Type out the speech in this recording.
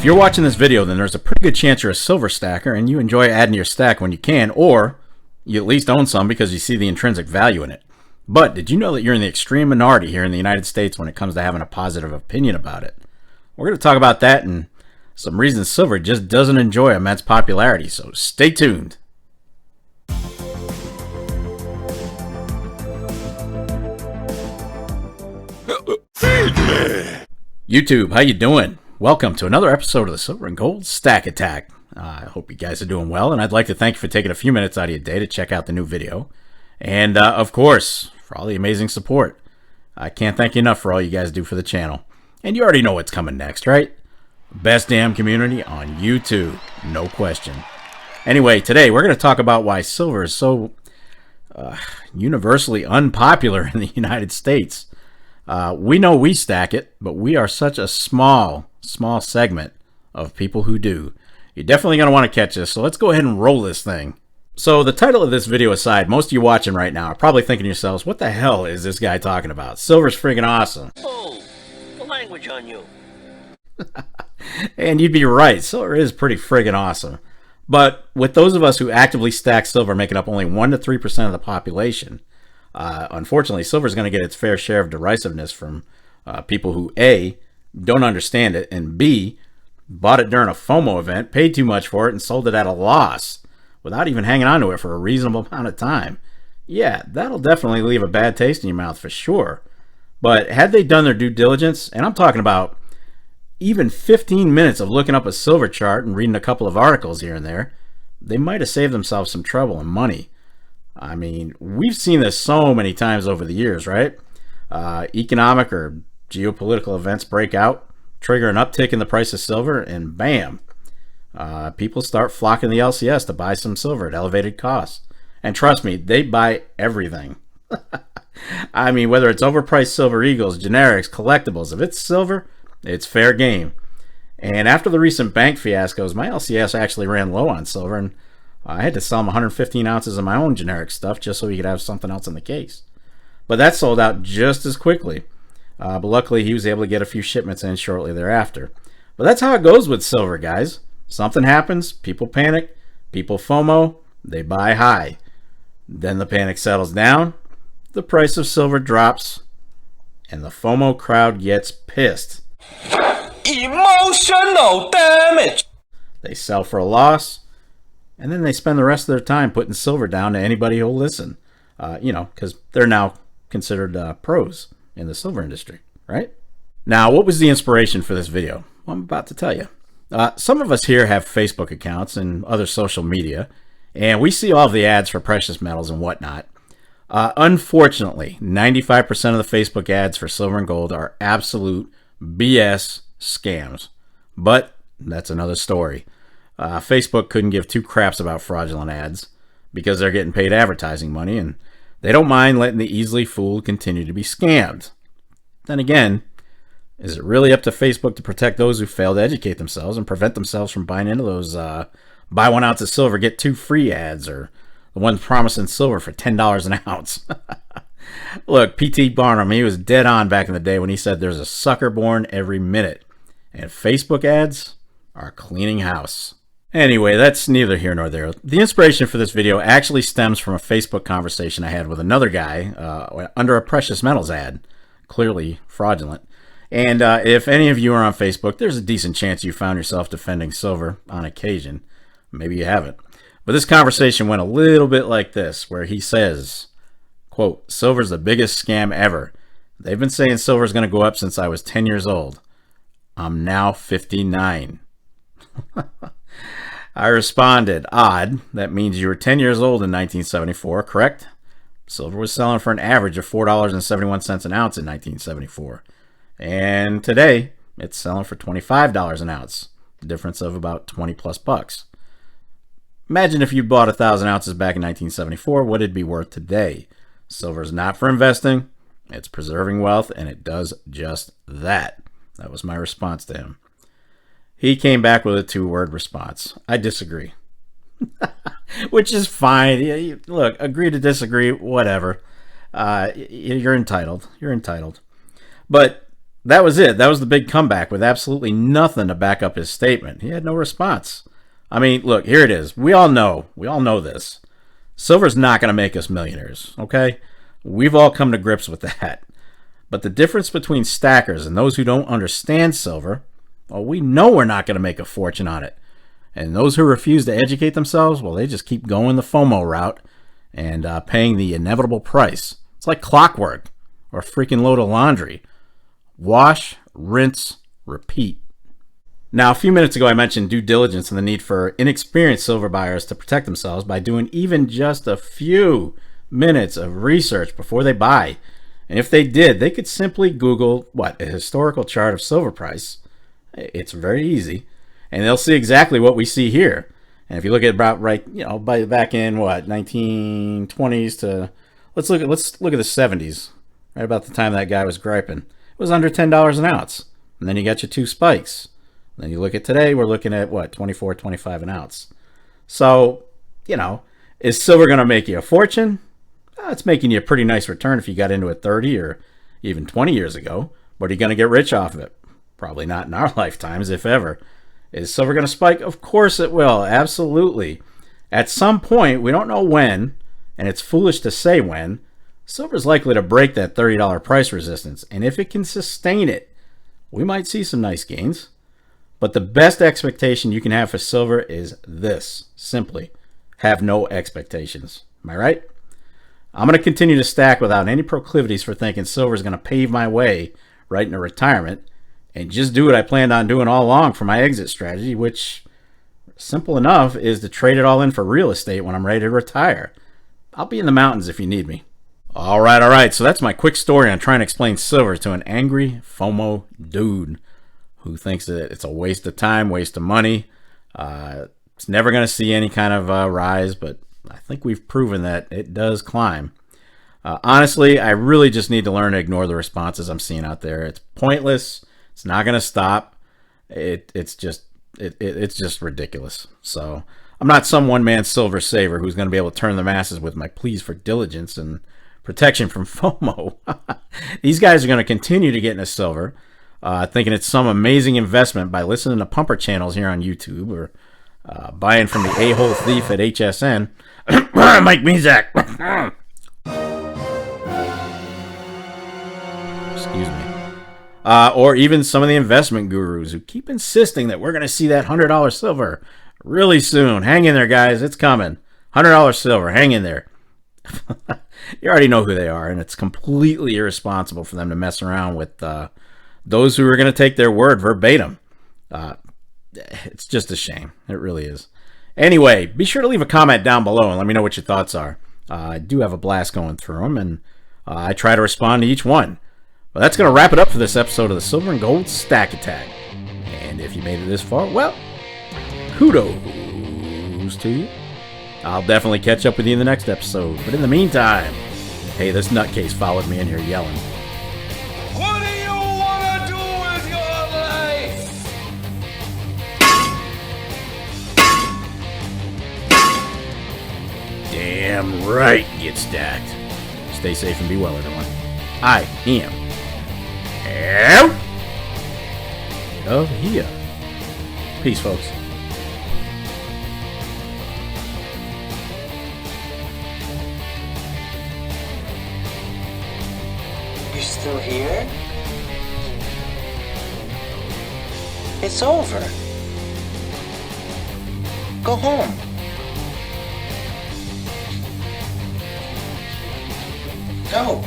you're watching this video, then there's a pretty good chance you're a silver stacker and you enjoy adding to your stack when you can, or you at least own some because you see the intrinsic value in it. But did you know that you're in the extreme minority here in the United States when it comes to having a positive opinion about it? We're going to talk about that and some reasons silver just doesn't enjoy immense popularity, so stay tuned. Feed me! YouTube, how you doing? Welcome to another episode of the Silver and Gold Stack Attack. I hope you guys are doing well, and I'd like to thank you for taking a few minutes out of your day to check out the new video. And, of course, for all the amazing support. I can't thank you enough for all you guys do for the channel. And you already know what's coming next, right? Best damn community on YouTube, no question. Anyway, today we're going to talk about why silver is so universally unpopular in the United States. We know we stack it, but we are such a small segment of people who do. You're definitely going to want to catch this, so let's go ahead and roll this thing. So the title of this video aside, most of you watching right now are probably thinking to yourselves, what the hell is this guy talking about? Silver's freaking awesome. Oh, the language on you. And you'd be right, silver is pretty friggin' awesome. But with those of us who actively stack silver making up only 1 to 3% of the population, unfortunately, silver is going to get its fair share of derisiveness from people who A, don't understand it, and B, bought it during a FOMO event, paid too much for it, and sold it at a loss without even hanging on to it for a reasonable amount of time. Yeah, that'll definitely leave a bad taste in your mouth for sure. But had they done their due diligence, and I'm talking about even 15 minutes of looking up a silver chart and reading a couple of articles here and there, they might have saved themselves some trouble and money. I mean, we've seen this so many times over the years, right? Economic or geopolitical events break out, trigger an uptick in the price of silver, and bam, people start flocking to the LCS to buy some silver at elevated costs. And trust me, they buy everything. I mean, whether it's overpriced silver eagles, generics, collectibles, if it's silver, it's fair game. And after the recent bank fiascos, my LCS actually ran low on silver, and I had to sell him 115 ounces of my own generic stuff just so he could have something else in the case. But that sold out just as quickly. But luckily, he was able to get a few shipments in shortly thereafter. But that's how it goes with silver, guys. Something happens, people panic, people FOMO, they buy high. Then the panic settles down, the price of silver drops, and the FOMO crowd gets pissed. Emotional damage! They sell for a loss, and then they spend the rest of their time putting silver down to anybody who'll listen. Because they're now considered pros in the silver industry, right? Now, what was the inspiration for this video? Well, I'm about to tell you. Some of us here have Facebook accounts and other social media, and we see all of the ads for precious metals and whatnot. Unfortunately, 95% of the Facebook ads for silver and gold are absolute BS scams. But that's another story. Facebook couldn't give two craps about fraudulent ads because they're getting paid advertising money, and they don't mind letting the easily fooled continue to be scammed. Then again, is it really up to Facebook to protect those who fail to educate themselves and prevent themselves from buying into those buy 1 ounce of silver, get 2 free ads, or the ones promising silver for $10 an ounce? Look, P.T. Barnum, he was dead on back in the day when he said there's a sucker born every minute. And Facebook ads are cleaning house. Anyway, that's neither here nor there. The inspiration for this video actually stems from a Facebook conversation I had with another guy under a precious metals ad, clearly fraudulent. And if any of you are on Facebook, there's a decent chance you found yourself defending silver on occasion. Maybe you haven't. But this conversation went a little bit like this, where he says, quote, "Silver's the biggest scam ever. They've been saying silver's going to go up since I was 10 years old. I'm now 59. I responded, "Odd. That means you were 10 years old in 1974, correct? Silver was selling for an average of $4.71 an ounce in 1974. And today, it's selling for $25 an ounce, the difference of about 20 plus bucks. Imagine if you bought 1,000 ounces back in 1974, what it'd be worth today. Silver is not for investing, it's preserving wealth, and it does just that." That was my response to him. He came back with a 2-word response. "I disagree." Which is fine. Look, agree to disagree, whatever. You're entitled. You're entitled. But that was it. That was the big comeback with absolutely nothing to back up his statement. He had no response. I mean, look, here it is. We all know this. Silver's not going to make us millionaires, okay? We've all come to grips with that. But the difference between stackers and those who don't understand silver, well, we know we're not going to make a fortune on it. And those who refuse to educate themselves, well, they just keep going the FOMO route and paying the inevitable price. It's like clockwork or a freaking load of laundry. Wash, rinse, repeat. Now, a few minutes ago, I mentioned due diligence and the need for inexperienced silver buyers to protect themselves by doing even just a few minutes of research before they buy. And if they did, they could simply Google, a historical chart of silver price. It's very easy. And they'll see exactly what we see here. And if you look at about by back in 1920s to, let's look at the 70s, right about the time that guy was griping. It was under $10 an ounce. And then you got your two spikes. And then you look at today, we're looking at 24, 25 an ounce. So, is silver going to make you a fortune? It's making you a pretty nice return if you got into it 30 or even 20 years ago. But are you going to get rich off of it? Probably not in our lifetimes, if ever. Is silver going to spike? Of course it will. Absolutely. At some point, we don't know when, and it's foolish to say when, silver is likely to break that $30 price resistance. And if it can sustain it, we might see some nice gains. But the best expectation you can have for silver is this. Simply, have no expectations. Am I right? I'm going to continue to stack without any proclivities for thinking silver is going to pave my way right into retirement and just do what I planned on doing all along for my exit strategy, which, simple enough, is to trade it all in for real estate when I'm ready to retire. I'll be in the mountains if you need me. All right. So that's my quick story on trying to explain silver to an angry FOMO dude who thinks that it's a waste of time, waste of money. It's never going to see any kind of rise, but I think we've proven that it does climb. Honestly, I really just need to learn to ignore the responses I'm seeing out there. It's pointless. It's not going to stop. It's just ridiculous. So I'm not some one-man silver saver who's going to be able to turn the masses with my pleas for diligence and protection from FOMO. These guys are going to continue to get into silver, thinking it's some amazing investment by listening to pumper channels here on YouTube or buying from the a-hole thief at HSN. Mike Mezak. Excuse me. Or even some of the investment gurus who keep insisting that we're going to see that $100 silver really soon. Hang in there, guys. It's coming. $100 silver. Hang in there. You already know who they are, and it's completely irresponsible for them to mess around with those who are going to take their word verbatim. It's just a shame. It really is. Anyway, be sure to leave a comment down below and let me know what your thoughts are. I do have a blast going through them, and I try to respond to each one. Well, that's going to wrap it up for this episode of the Silver and Gold Stack Attack. And if you made it this far, well, kudos to you. I'll definitely catch up with you in the next episode. But in the meantime, hey, this nutcase followed me in here yelling. What do you want to do with your life? Damn right, get stacked. Stay safe and be well, everyone. I am out of here. Peace, folks. You still here? It's over. Go home. Go.